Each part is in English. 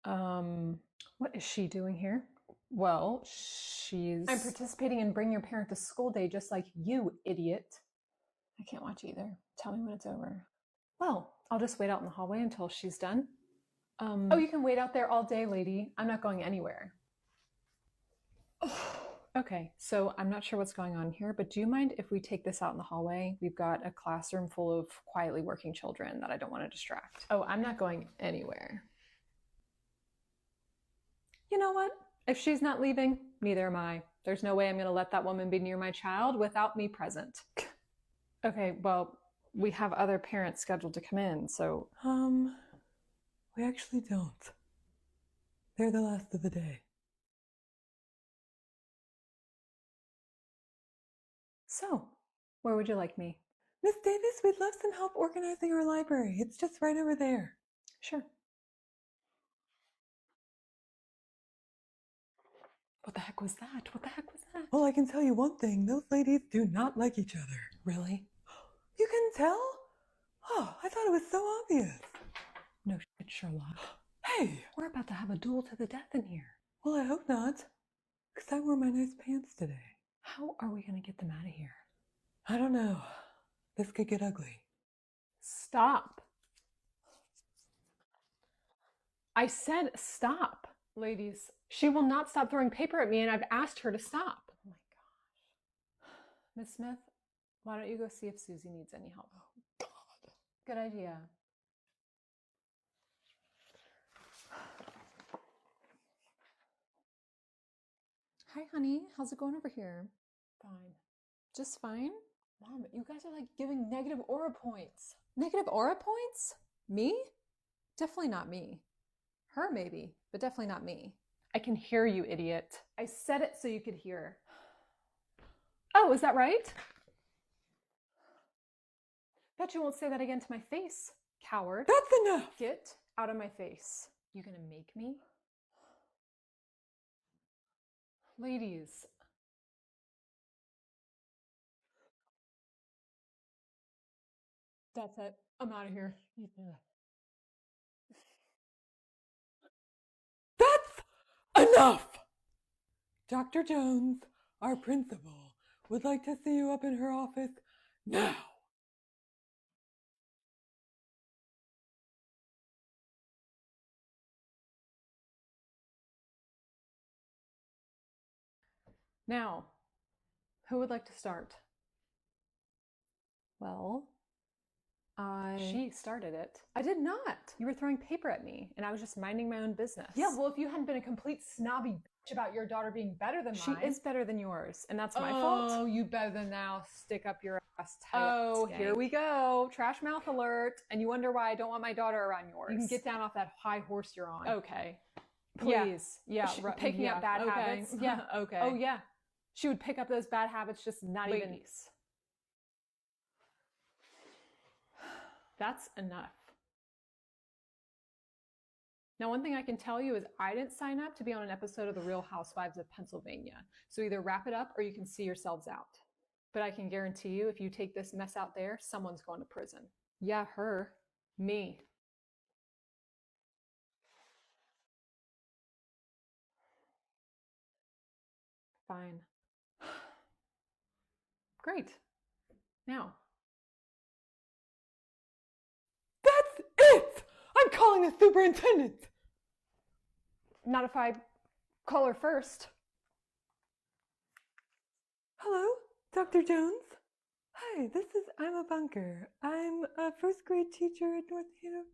What is she doing here? Well, she's... I'm participating in Bring Your Parent to School Day just like you, idiot. I can't watch either. Tell me when it's over. Well, I'll just wait out in the hallway until she's done. Oh, you can wait out there all day, lady. I'm not going anywhere. Okay, so I'm not sure what's going on here, but do you mind if we take this out in the hallway? We've got a classroom full of quietly working children that I don't want to distract. Oh, I'm not going anywhere. You know what? If she's not leaving, neither am I. There's no way I'm going to let that woman be near my child without me present. Okay, well, we have other parents scheduled to come in, so... We actually don't. They're the last of the day. So, where would you like me? Miss Davis, we'd love some help organizing our library. It's just right over there. Sure. What the heck was that? What the heck was that? Well, I can tell you one thing. Those ladies do not like each other. Really? You can tell? Oh, I thought it was so obvious. No shit, Sherlock. Hey! We're about to have a duel to the death in here. Well, I hope not. Because I wore my nice pants today. How are we going to get them out of here? I don't know. This could get ugly. Stop. I said stop. Ladies, she will not stop throwing paper at me, and I've asked her to stop. Oh my gosh. Miss Smith, why don't you go see if Susie needs any help? Oh, God. Good idea. Hi, honey. How's it going over here? Fine. Just fine? Mom, you guys are like giving negative aura points. Negative aura points? Me? Definitely not me. Her, maybe, but definitely not me. I can hear you, idiot. I said it so you could hear. Oh, is that right? Bet you won't say that again to my face, coward. That's enough! Get out of my face. You gonna make me? Ladies. That's it. I'm out of here. That's enough! Dr. Jones, our principal, would like to see you up in her office now. Now, who would like to start? Well, She started it. I did not. You were throwing paper at me, and I was just minding my own business. Yeah, well, if you hadn't been a complete snobby bitch about your daughter being better than she mine. is better than yours, and that's my fault. Oh, you better than now. Stick up your ass. Oh, here we go. Trash mouth alert. And you wonder why I don't want my daughter around yours. You can get down off that high horse you're on. Okay. Please. Yeah. Picking up bad habits. Yeah. Okay. Oh, yeah. She would pick up those bad habits, just not even. Ladies. That's enough. Now, one thing I can tell you is I didn't sign up to be on an episode of The Real Housewives of Pennsylvania. So either wrap it up or you can see yourselves out. But I can guarantee you, if you take this mess out there, someone's going to prison. Yeah, her. Me. Fine. Great. Now. That's it! I'm calling the superintendent! Not if I call her first. Hello, Dr. Jones? Hi, this is Emma Bunker. I'm a first grade teacher at North Haven.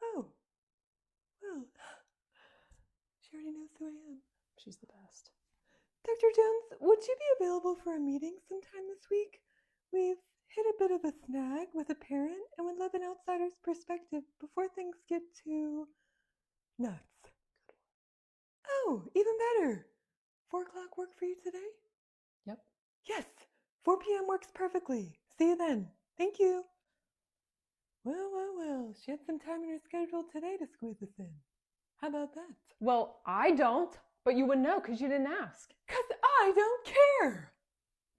Oh, well, she already knows who I am. She's the best. Dr. Jones, would you be available for a meeting sometime this week? We've hit a bit of a snag with a parent and would love an outsider's perspective before things get too nuts. Oh, even better. 4 o'clock work for you today? Yep. Yes, 4 p.m. works perfectly. See you then. Thank you. Well. She had some time in her schedule today to squeeze this in. How about that? Well, I don't, but you would know because you didn't ask. 'Cause I don't care.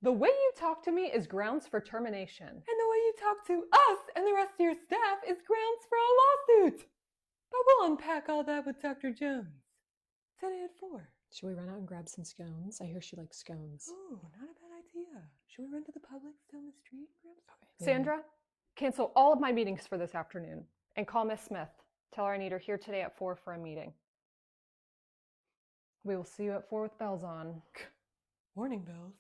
The way you talk to me is grounds for termination. And the way you talk to us and the rest of your staff is grounds for a lawsuit. But we'll I'll unpack all that with Dr. Jones. Said it at 4. Should we run out and grab some scones? I hear she likes scones. Ooh, not a bad idea. Should we run to the Publix down the street and grab some? Okay. Sandra, cancel all of my meetings for this afternoon and call Miss Smith. Tell her I need her here today at 4 for a meeting. We will see you at 4 with bells on. Warning bells.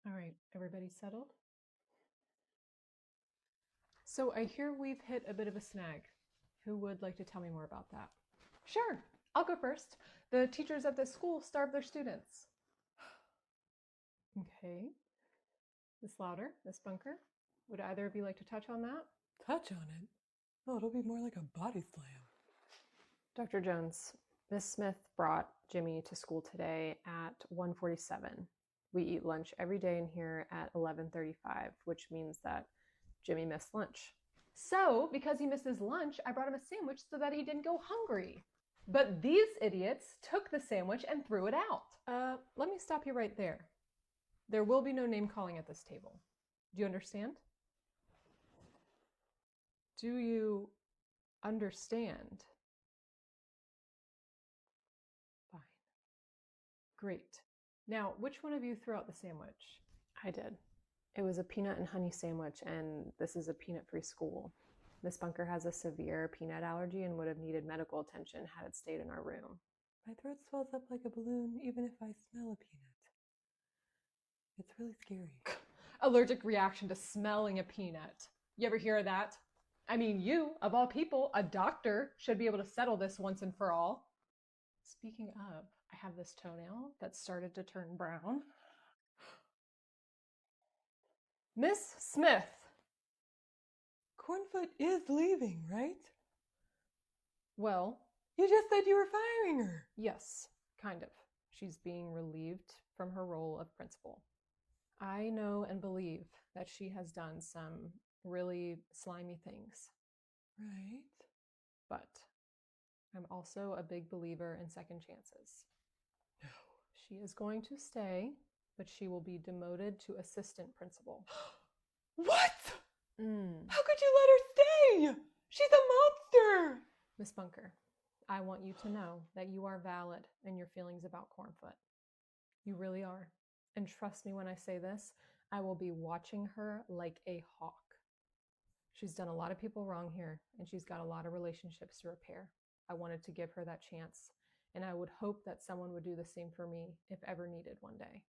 All right, everybody settled? So I hear we've hit a bit of a snag. Who would like to tell me more about that? Sure, I'll go first. The teachers at this school starve their students. Okay. Miss Louder, Miss Bunker, would either of you like to touch on that? Touch on it? Oh, it'll be more like a body slam. Dr. Jones, Miss Smith brought Jimmy to school today at 1:47. We eat lunch every day in here at 11:35, which means that Jimmy missed lunch. So, because he missed his lunch, I brought him a sandwich so that he didn't go hungry. But these idiots took the sandwich and threw it out. Let me stop you right there. There will be no name calling at this table. Do you understand? Do you understand? Fine. Great. Now, which one of you threw out the sandwich? I did. It was a peanut and honey sandwich, and this is a peanut-free school. Miss Bunker has a severe peanut allergy and would have needed medical attention had it stayed in our room. My throat swells up like a balloon even if I smell a peanut. It's really scary. Allergic reaction to smelling a peanut. You ever hear of that? I mean, you, of all people, a doctor, should be able to settle this once and for all. Speaking of, I have this toenail that started to turn brown. Miss Smith! Cornfoot is leaving, right? Well, You just said you were firing her. yes, kind of. She's being relieved from her role of principal. I know and believe that she has done some really slimy things, Right. but I'm also a big believer in second chances. No. She is going to stay, but she will be demoted to assistant principal. What? Mm. How could you let her stay? She's a monster. Miss Bunker, I want you to know that you are valid in your feelings about Cornfoot. You really are. And trust me when I say this, I will be watching her like a hawk. She's done a lot of people wrong here, and she's got a lot of relationships to repair. I wanted to give her that chance, and I would hope that someone would do the same for me if ever needed one day.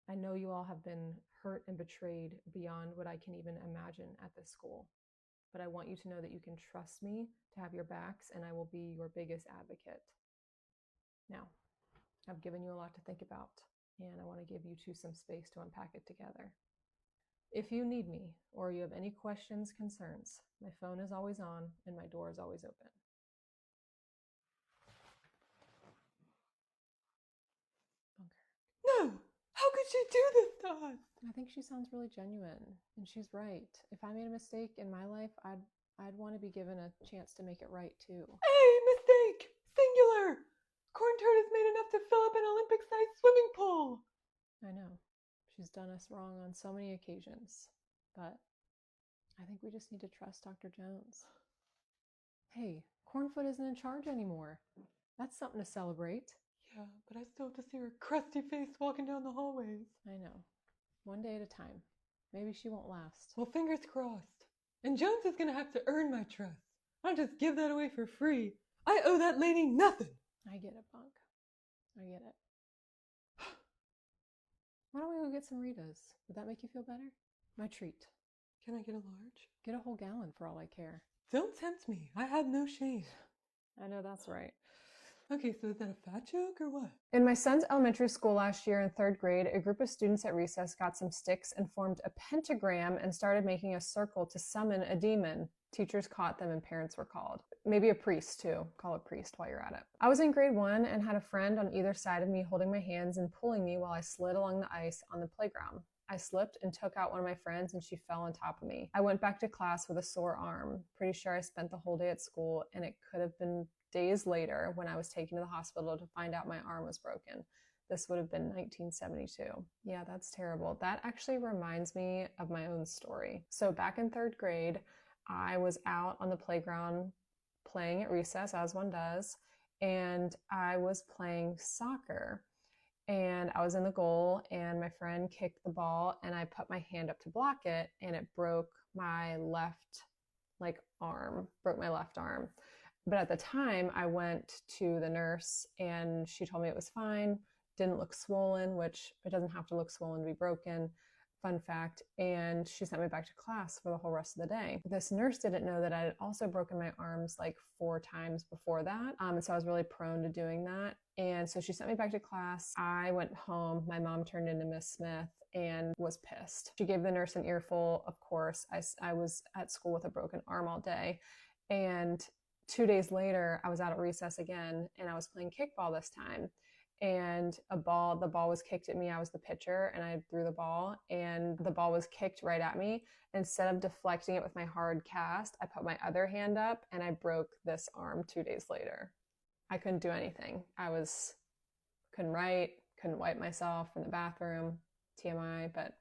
I know you all have been hurt and betrayed beyond what I can even imagine at this school, but I want you to know that you can trust me to have your backs, and I will be your biggest advocate. Now, I've given you a lot to think about, and I want to give you two some space to unpack it together. If you need me or you have any questions, concerns, my phone is always on and my door is always open. Bunker. No. How could she do this to us? I think she sounds really genuine, and she's right. If I made a mistake in my life, I'd want to be given a chance to make it right too. Hey, mistake! Singular! Corn turd has made enough to fill up an Olympic-sized swimming pool. I know. She's done us wrong on so many occasions, but I think we just need to trust Dr. Jones. Hey, Cornfoot isn't in charge anymore. That's something to celebrate. Yeah, but I still have to see her crusty face walking down the hallways. I know. One day at a time. Maybe she won't last. Well, fingers crossed. And Jones is gonna have to earn my trust. I don't just give that away for free. I owe that lady nothing. I get it, Bunk. I get it. Why don't we go get some Ritas? Would that make you feel better? My treat. Can I get a large? Get a whole gallon for all I care. Don't tempt me. I have no shame. I know that's right. Okay, so is that a fat joke or what? In my son's elementary school last year in 3rd grade, a group of students at recess got some sticks and formed a pentagram and started making a circle to summon a demon. Teachers caught them and parents were called. Maybe a priest too. Call a priest while you're at it. I was in grade 1 and had a friend on either side of me holding my hands and pulling me while I slid along the ice on the playground. I slipped and took out one of my friends and she fell on top of me. I went back to class with a sore arm. Pretty sure I spent the whole day at school, and it could have been days later when I was taken to the hospital to find out my arm was broken. This would have been 1972. Yeah, that's terrible. That actually reminds me of my own story. So back in 3rd grade, I was out on the playground playing at recess, as one does, and I was playing soccer. And I was in the goal, and my friend kicked the ball, and I put my hand up to block it, and it broke my left arm, broke my left arm. But at the time, I went to the nurse, and she told me it was fine, didn't look swollen, which it doesn't have to look swollen to be broken. Fun fact. And she sent me back to class for the whole rest of the day. This nurse didn't know that I had also broken my arms 4 times before that. And so I was really prone to doing that. And so she sent me back to class. I went home. My mom turned into Miss Smith and was pissed. She gave the nurse an earful. Of course, I was at school with a broken arm all day. And 2 days later, I was out at recess again, and I was playing kickball this time. And the ball was kicked at me. I was the pitcher, and I threw the ball, and the ball was kicked right at me. Instead of deflecting it with my hard cast, I put my other hand up, and I broke this arm 2 days later. I couldn't do anything. Couldn't write, couldn't wipe myself in the bathroom, TMI, but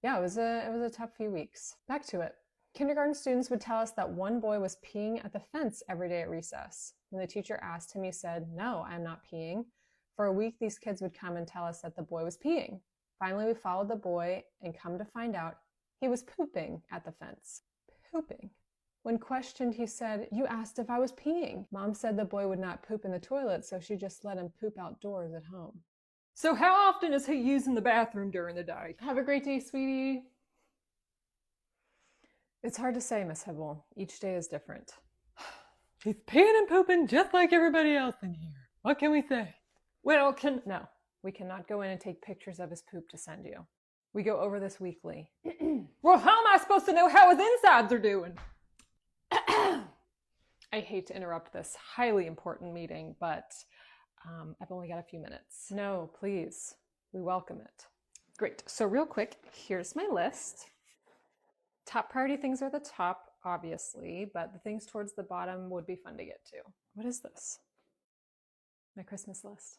yeah, it was a tough few weeks. Back to it. Kindergarten students would tell us that one boy was peeing at the fence every day at recess. When the teacher asked him, he said, "No, I'm not peeing." For a week, these kids would come and tell us that the boy was peeing. Finally, we followed the boy and come to find out he was pooping at the fence. Pooping. When questioned, he said, "You asked if I was peeing." Mom said the boy would not poop in the toilet, so she just let him poop outdoors at home. So how often is he using the bathroom during the day? Have a great day, sweetie. It's hard to say, Miss Hibble. Each day is different. He's peeing and pooping just like everybody else in here. What can we say? Well, No, we cannot go in and take pictures of his poop to send you. We go over this weekly. Well, how am I supposed to know how his insides are doing? I hate to interrupt this highly important meeting, but I've only got a few minutes. No, please. We welcome it. Great. So real quick, here's my list. Top priority things are the top, obviously, but the things towards the bottom would be fun to get to. What is this? My Christmas list.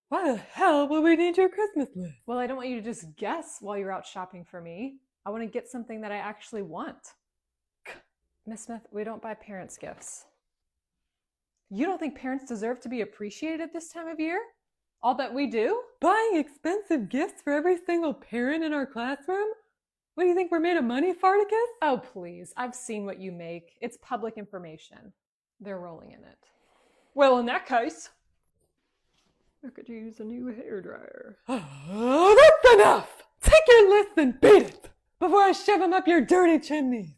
Why the hell would we need your Christmas list? Well, I don't want you to just guess while you're out shopping for me. I want to get something that I actually want. Miss Smith, we don't buy parents' gifts. You don't think parents deserve to be appreciated this time of year? All that we do? Buying expensive gifts for every single parent in our classroom? What do you think we're made of money, Farticus? Oh, please. I've seen what you make. It's public information. They're rolling in it. Well, in that case, I could use a new hairdryer. Oh, that's enough! Take your list and beat it before I shove them up your dirty chimneys.